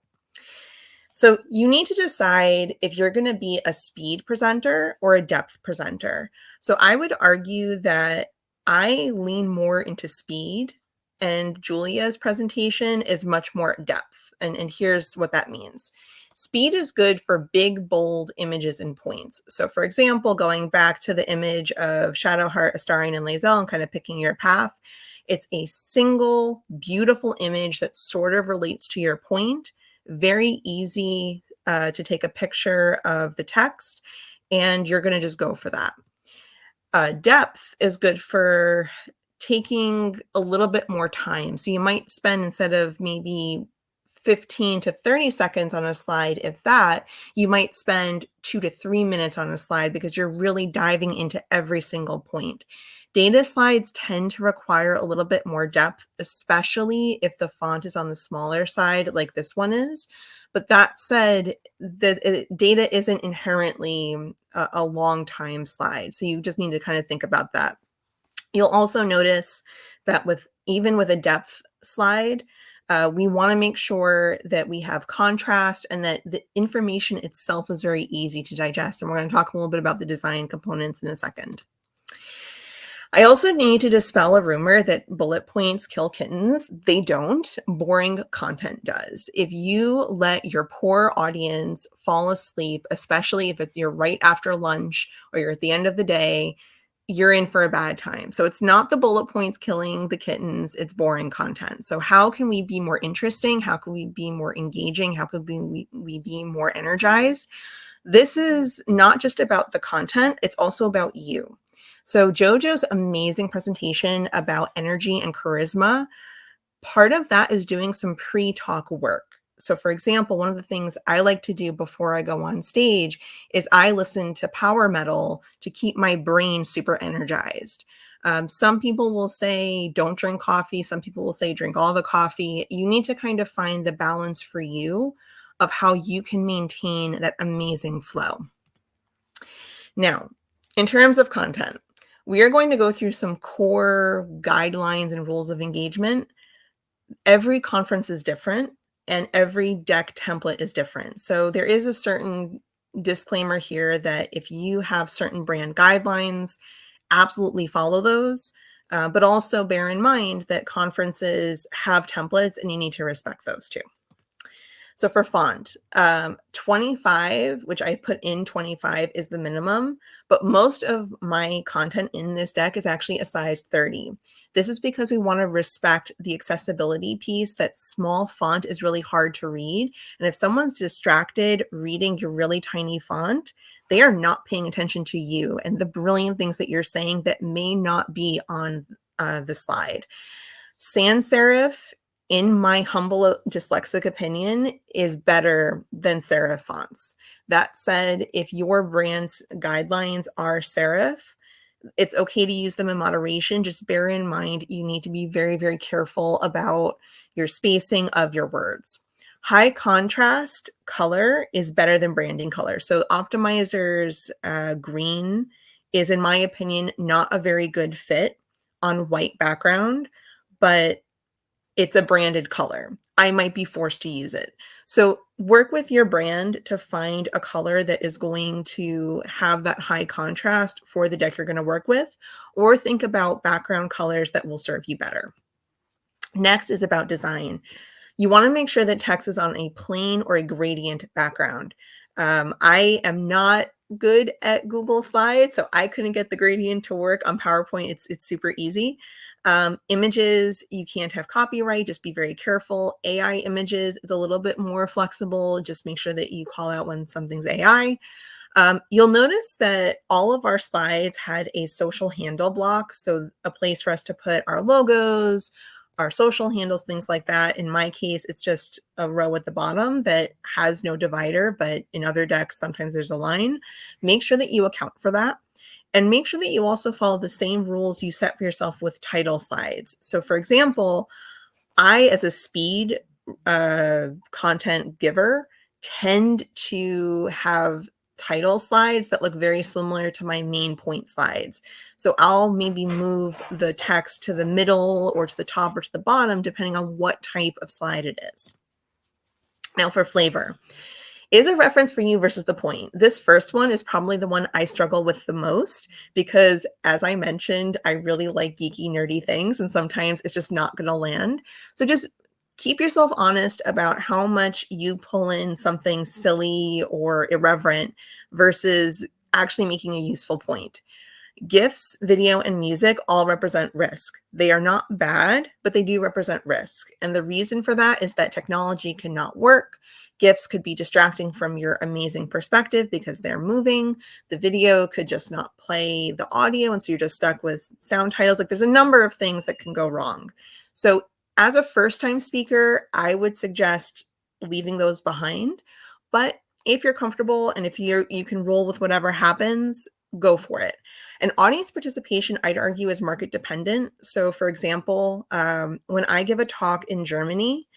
So you need to decide if you're going to be a speed presenter or a depth presenter. So I would argue that I lean more into speed, and Giulia's presentation is much more depth. And here's what that means. Speed is good for big, bold images and points. So for example, going back to the image of Shadowheart, Astarion, and Lae'zel and kind of picking your path, it's a single, beautiful image that sort of relates to your point. Very easy to take a picture of the text, and you're going to just go for that. Depth is good for taking a little bit more time. So you might spend, instead of maybe 15 to 30 seconds on a slide, if that, you might spend 2 to 3 minutes on a slide because you're really diving into every single point. Data slides tend to require a little bit more depth, especially if the font is on the smaller side like this one is. But that said, the data isn't inherently a long time slide. So you just need to kind of think about that. You'll also notice that even with a depth slide, we want to make sure that we have contrast and that the information itself is very easy to digest. And we're going to talk a little bit about the design components in a second. I also need to dispel a rumor that bullet points kill kittens. They don't. Boring content does. If you let your poor audience fall asleep, especially if you're right after lunch or you're at the end of the day, you're in for a bad time. So it's not the bullet points killing the kittens, it's boring content. So how can we be more interesting? How can we be more engaging? How could we be more energized? This is not just about the content, it's also about you. So Jojo's amazing presentation about energy and charisma, part of that is doing some pre-talk work. So for example, one of the things I like to do before I go on stage is I listen to power metal to keep my brain super energized. Some people will say, don't drink coffee. Some people will say, drink all the coffee. You need to kind of find the balance for you of how you can maintain that amazing flow. Now, in terms of content, we are going to go through some core guidelines and rules of engagement. Every conference is different and every deck template is different. So there is a certain disclaimer here that if you have certain brand guidelines, absolutely follow those. But also bear in mind that conferences have templates and you need to respect those too. So for font, 25, which I put in 25 is the minimum, but most of my content in this deck is actually a size 30. This is because we want to respect the accessibility piece. That small font is really hard to read. And if someone's distracted reading your really tiny font, they are not paying attention to you and the brilliant things that you're saying that may not be on the slide. Sans serif, in my humble dyslexic opinion, is better than serif fonts. That said, if your brand's guidelines are serif, it's okay to use them in moderation. Just bear in mind, you need to be very, very careful about your spacing of your words. High contrast color is better than branding color. So Optmyzr's green is, in my opinion, not a very good fit on white background, but it's a branded color. I might be forced to use it. So work with your brand to find a color that is going to have that high contrast for the deck you're going to work with, or think about background colors that will serve you better. Next is about design. You want to make sure that text is on a plain or a gradient background. I am not good at Google Slides, so I couldn't get the gradient to work on PowerPoint. It's super easy. Images, you can't have copyright, just be very careful. AI images is a little bit more flexible. Just make sure that you call out when something's AI. You'll notice that all of our slides had a social handle block. So a place for us to put our logos, our social handles, things like that. In my case, it's just a row at the bottom that has no divider, but in other decks, sometimes there's a line. Make sure that you account for that. And make sure that you also follow the same rules you set for yourself with title slides. So for example, I, as a speed content giver, tend to have title slides that look very similar to my main point slides. So I'll maybe move the text to the middle or to the top or to the bottom, depending on what type of slide it is. Now for flavor. Is a reference for you versus the point? This first one is probably the one I struggle with the most because, as I mentioned, I really like geeky, nerdy things, and sometimes it's just not going to land. So just keep yourself honest about how much you pull in something silly or irreverent versus actually making a useful point. GIFs, video, and music all represent risk. They are not bad, but they do represent risk. And the reason for that is that technology cannot work. GIFs could be distracting from your amazing perspective because they're moving. The video could just not play the audio, and so you're just stuck with sound titles. Like, there's a number of things that can go wrong. So as a first-time speaker, I would suggest leaving those behind. But if you're comfortable and if you can roll with whatever happens, go for it. And audience participation, I'd argue, is market dependent. So for example, when I give a talk in Germany,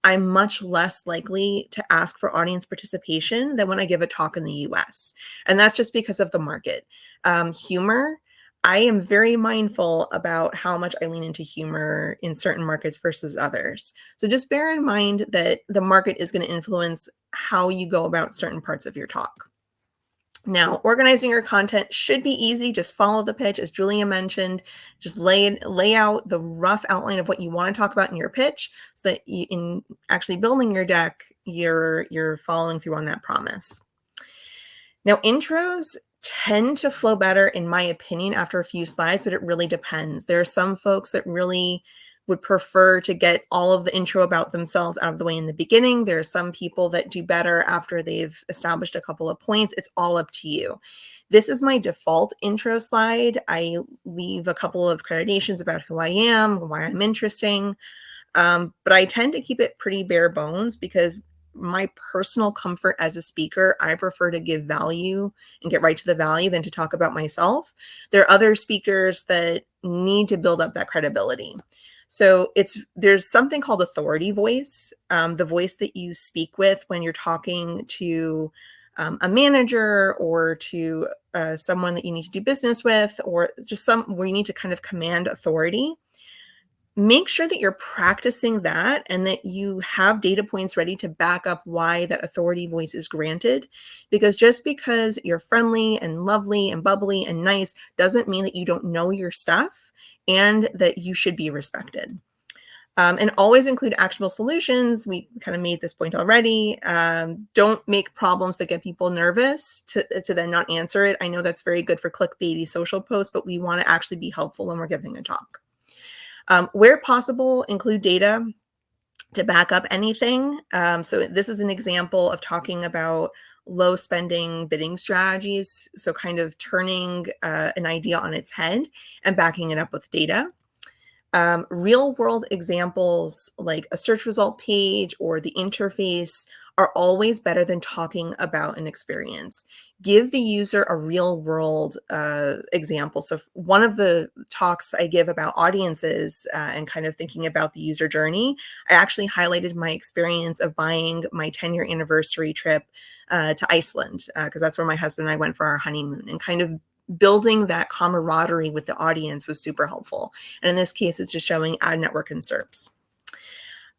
I'm much less likely to ask for audience participation than when I give a talk in the US. And that's just because of the market. Humor, I am very mindful about how much I lean into humor in certain markets versus others. So just bear in mind that the market is going to influence how you go about certain parts of your talk. Now, organizing your content should be easy. Just follow the pitch, as Giulia mentioned. Just lay out the rough outline of what you want to talk about in your pitch, so that in actually building your deck, you're following through on that promise. Now, intros tend to flow better, in my opinion, after a few slides, but it really depends. There are some folks that really would prefer to get all of the intro about themselves out of the way in the beginning. There are some people that do better after they've established a couple of points. It's all up to you. This is my default intro slide. I leave a couple of accreditations about who I am, why I'm interesting, but I tend to keep it pretty bare bones because my personal comfort as a speaker, I prefer to give value and get right to the value than to talk about myself. There are other speakers that need to build up that credibility. So there's something called authority voice, the voice that you speak with when you're talking to a manager or to someone that you need to do business with, or just where you need to kind of command authority. Make sure that you're practicing that and that you have data points ready to back up why that authority voice is granted. Because just because you're friendly and lovely and bubbly and nice doesn't mean that you don't know your stuff and that you should be respected. And always include actionable solutions. We kind of made this point already. Don't make problems that get people nervous to then not answer it. I know that's very good for clickbaity social posts, but we want to actually be helpful when we're giving a talk. Where possible, include data to back up anything. So this is an example of talking about low spending bidding strategies. So kind of turning an idea on its head and backing it up with data. Real world examples like a search result page or the interface are always better than talking about an experience. Give the user a real world example. So one of the talks I give about audiences and kind of thinking about the user journey, I actually highlighted my experience of buying my 10-year anniversary trip to Iceland, because that's where my husband and I went for our honeymoon, and kind of building that camaraderie with the audience was super helpful. And in this case, it's just showing ad network and SERPs.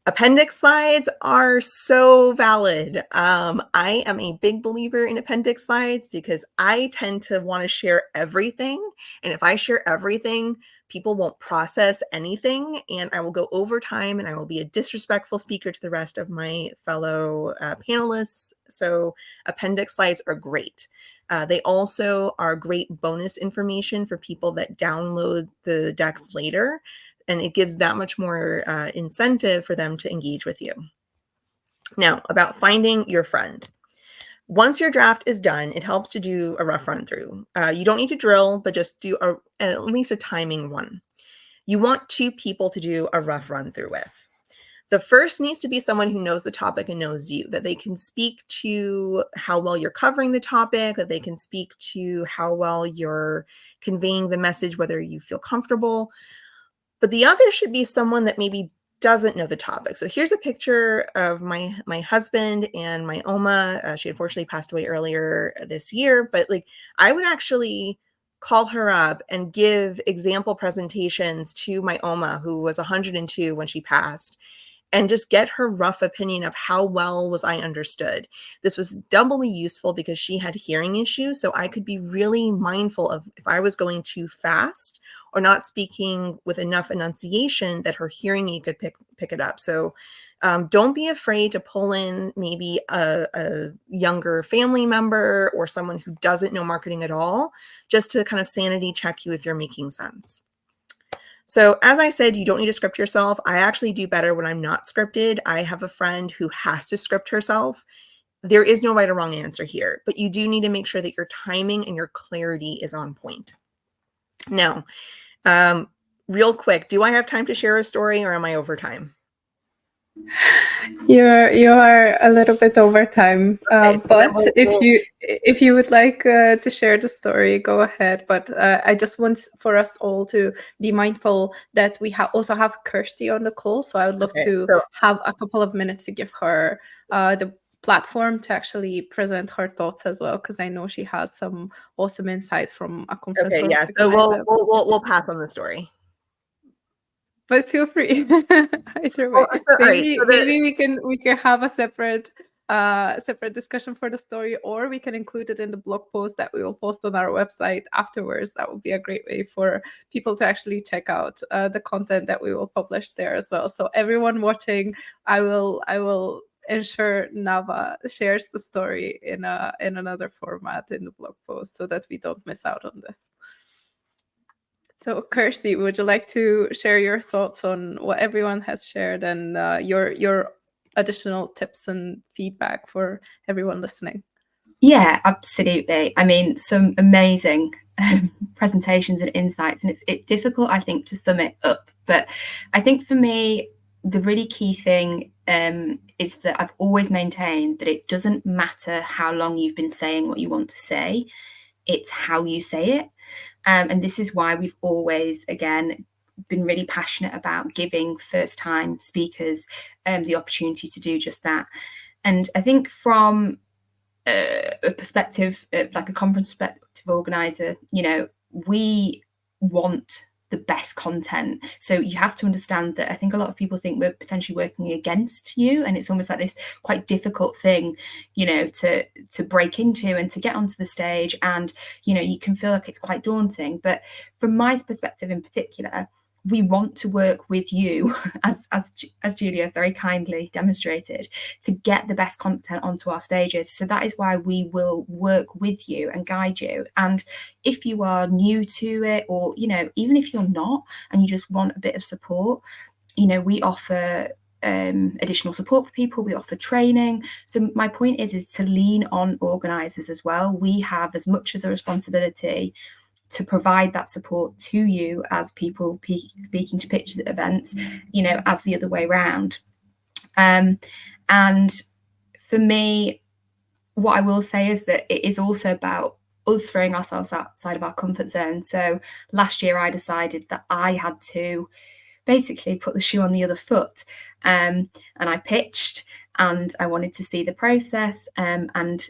Appendix slides are so valid. I am a big believer in appendix slides because I tend to want to share everything. And if I share everything, people won't process anything, and I will go over time, and I will be a disrespectful speaker to the rest of my fellow panelists. So appendix slides are great. They also are great bonus information for people that download the decks later, and it gives that much more incentive for them to engage with you. Now, about finding your friend. Once your draft is done, it helps to do a rough run through. You don't need to drill, but just do at least a timing one. you want 2 people to do a rough run through with. The first needs to be someone who knows the topic and knows you, that they can speak to how well you're covering the topic, that they can speak to how well you're conveying the message, whether you feel comfortable. But the other should be someone that maybe doesn't know the topic. So here's a picture of my husband and my Oma. She unfortunately passed away earlier this year, but like I would actually call her up and give example presentations to my Oma, who was 102 when she passed, and just get her rough opinion of how well was I understood. This was doubly useful because she had hearing issues, so I could be really mindful of if I was going too fast or not speaking with enough enunciation that her hearing aid could pick it up. So don't be afraid to pull in maybe a younger family member or someone who doesn't know marketing at all, just to kind of sanity check you if you're making sense. So as I said, you don't need to script yourself. I actually do better when I'm not scripted. I have a friend who has to script herself. There is no right or wrong answer here, but you do need to make sure that your timing and your clarity is on point. Now, real quick, do I have time to share a story or am I over time? You are a little bit over time, but if you would like to share the story, go ahead. But I just want for us all to be mindful that we also have Kirstie on the call, so I would love to have a couple of minutes to give her the platform to actually present her thoughts as well, because I know she has some awesome insights from a conference. Okay, yeah. So we'll pass on the story. But feel free either way. Maybe we can have a separate discussion for the story, or we can include it in the blog post that we will post on our website afterwards. That would be a great way for people to actually check out the content that we will publish there as well. So everyone watching, I will ensure Navah shares the story in another format in the blog post so that we don't miss out on this. So, Kirstie, would you like to share your thoughts on what everyone has shared and your additional tips and feedback for everyone listening? Yeah, absolutely. I mean, some amazing presentations and insights, and it's difficult, I think, to sum it up. But I think for me, the really key thing is that I've always maintained that it doesn't matter how long you've been saying what you want to say, it's how you say it. And this is why we've always, again, been really passionate about giving first-time speakers the opportunity to do just that. And I think from a perspective, like a conference perspective organizer, you know, we want the best content. So you have to understand that I think a lot of people think we're potentially working against you, and it's almost like this quite difficult thing, you know, to break into and to get onto the stage, and you know, you can feel like it's quite daunting. But from my perspective in particular, we want to work with you, as Giulia very kindly demonstrated, to get the best content onto our stages. So that is why we will work with you and guide you. And if you are new to it, or, you know, even if you're not and you just want a bit of support, you know, we offer additional support for people. We offer training. So my point is to lean on organisers as well. We have as much as a responsibility to provide that support to you as people speaking to pitch events, you know, as the other way around. And for me, what I will say is that it is also about us throwing ourselves outside of our comfort zone. So last year I decided that I had to basically put the shoe on the other foot, and I pitched, and I wanted to see the process, and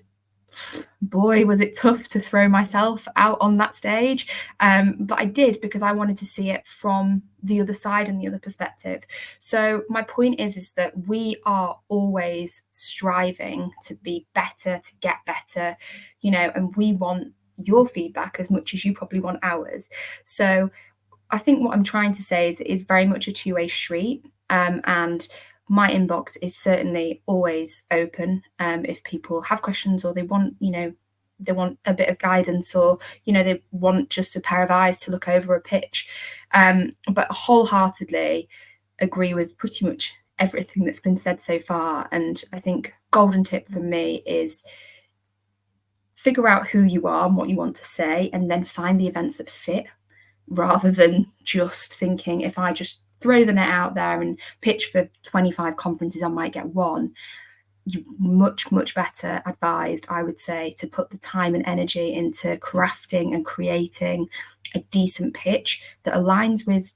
boy, was it tough to throw myself out on that stage. But I did, because I wanted to see it from the other side and the other perspective. So my point is that we are always striving to be better, to get better, you know, and we want your feedback as much as you probably want ours. So I think what I'm trying to say is it is very much a two-way street, and my inbox is certainly always open if people have questions, or they want, you know, they want a bit of guidance, or, you know, they want just a pair of eyes to look over a pitch. But wholeheartedly agree with pretty much everything that's been said so far. And I think golden tip for me is figure out who you are and what you want to say, and then find the events that fit. rather than just thinking if I just throw the net out there and pitch for 25 conferences, I might get one. You're much better advised, I would say, to put the time and energy into crafting and creating a decent pitch that aligns with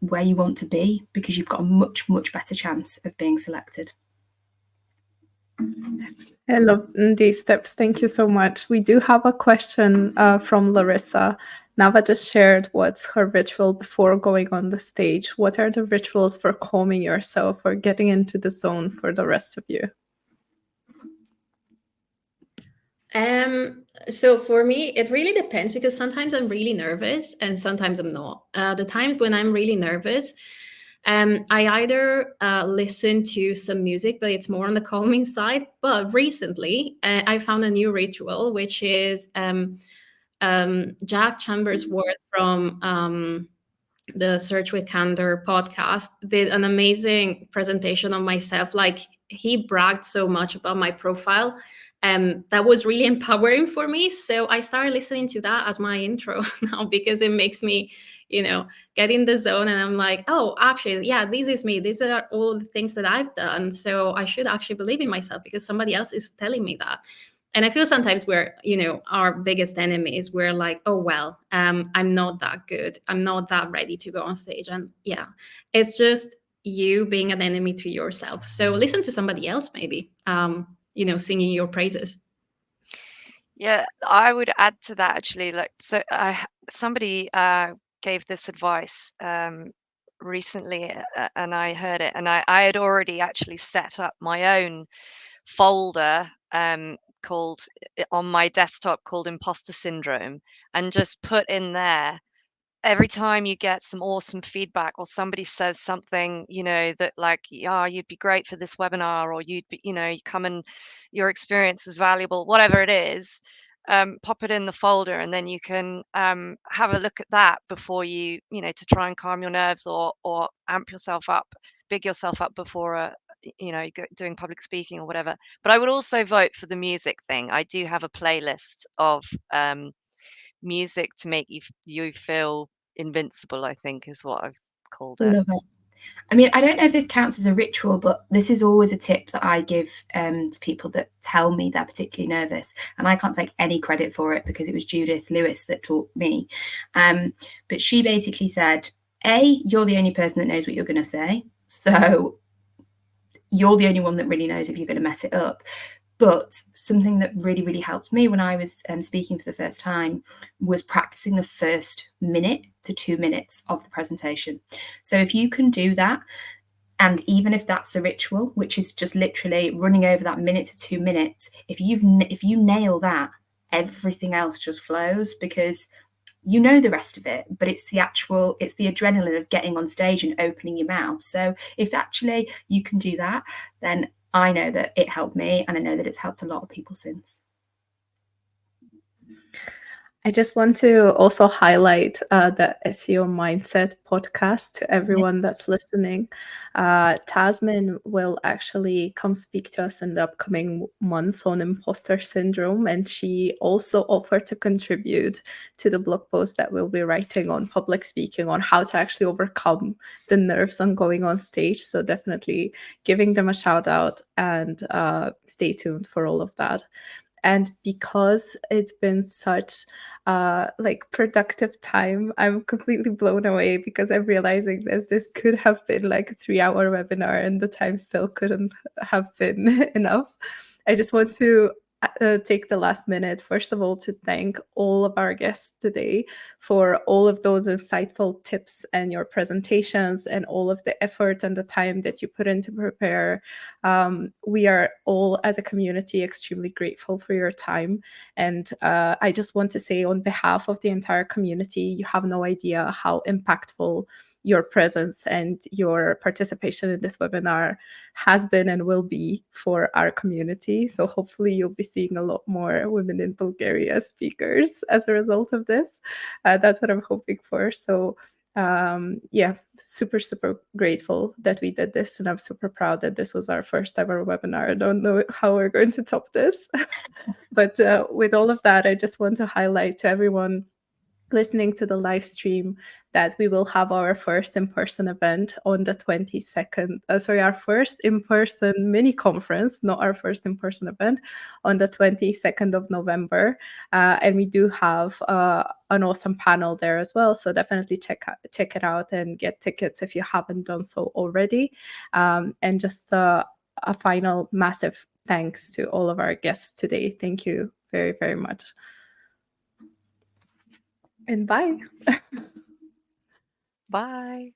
where you want to be, because you've got a much better chance of being selected. I love these tips. Thank you so much. We do have a question from Larissa. Navah just shared what's her ritual before going on the stage. What are the rituals for calming yourself or getting into the zone for the rest of you? So for me, it really depends, because sometimes I'm really nervous and sometimes I'm not. The times when I'm really nervous, I either listen to some music, but it's more on the calming side. But recently, I found a new ritual, which is Jack Chambers' word from the Search with Candor podcast did an amazing presentation on myself. Like, he bragged so much about my profile, that was really empowering for me. So I started listening to that as my intro now, because it makes me, get in the zone, and I'm like, oh, actually, yeah, this is me. These are all the things that I've done. So I should actually believe in myself because somebody else is telling me that. And I feel sometimes we're, our biggest enemies, we're like, oh, well, I'm not that good. I'm not that ready to go on stage. And yeah, it's just you being an enemy to yourself. So listen to somebody else, maybe, singing your praises. Yeah, I would add to that actually. Like, so somebody gave this advice recently, and I heard it, and I had already actually set up my own folder called on my desktop called Imposter Syndrome, and just put in there every time you get some awesome feedback or somebody says something, that like, yeah, you'd be great for this webinar, or you'd be, you come and your experience is valuable, whatever it is, pop it in the folder, and then you can have a look at that before you to try and calm your nerves or amp yourself up, big yourself up before doing public speaking or whatever. But I would also vote for the music thing. I do have a playlist of music to make you feel invincible, I think is what I've called it. Love it. I mean, I don't know if this counts as a ritual, but this is always a tip that I give to people that tell me they're particularly nervous. And I can't take any credit for it because it was Judith Lewis that taught me. But she basically said, you're the only person that knows what you're going to say. So you're the only one that really knows if you're going to mess it up. But something that really helped me when I was speaking for the first time was practicing the first minute to 2 minutes of the presentation. So if you can do that, and even if that's a ritual, which is just literally running over that minute to 2 minutes, if you nail that, everything else just flows, because you know the rest of it, but it's the adrenaline of getting on stage and opening your mouth. So if actually you can do that, then I know that it helped me, and I know that it's helped a lot of people since. I just want to also highlight the SEO Mindset podcast to everyone that's listening. Tasmin will actually come speak to us in the upcoming months on imposter syndrome, and she also offered to contribute to the blog post that we'll be writing on public speaking, on how to actually overcome the nerves on going on stage. So definitely giving them a shout out, and stay tuned for all of that. And because it's been such productive time, I'm completely blown away, because I'm realizing this could have been like a 3-hour webinar and the time still couldn't have been enough. I just want to take the last minute, first of all, to thank all of our guests today for all of those insightful tips and your presentations and all of the effort and the time that you put in to prepare. We are all, as a community, extremely grateful for your time. And I just want to say, on behalf of the entire community, you have no idea how impactful your presence and your participation in this webinar has been and will be for our community. So hopefully you'll be seeing a lot more women in Bulgaria speakers as a result of this. That's what I'm hoping for. So yeah, super grateful that we did this, and I'm super proud that this was our first ever webinar. I don't know how we're going to top this. But with all of that, I just want to highlight to everyone listening to the live stream, that we will have our first in-person event on the 22nd. Our first in-person mini conference, not our first in-person event, on the 22nd of November. And we do have an awesome panel there as well. So definitely check it out and get tickets if you haven't done so already. And just a final massive thanks to all of our guests today. Thank you very, very much. And bye. Bye.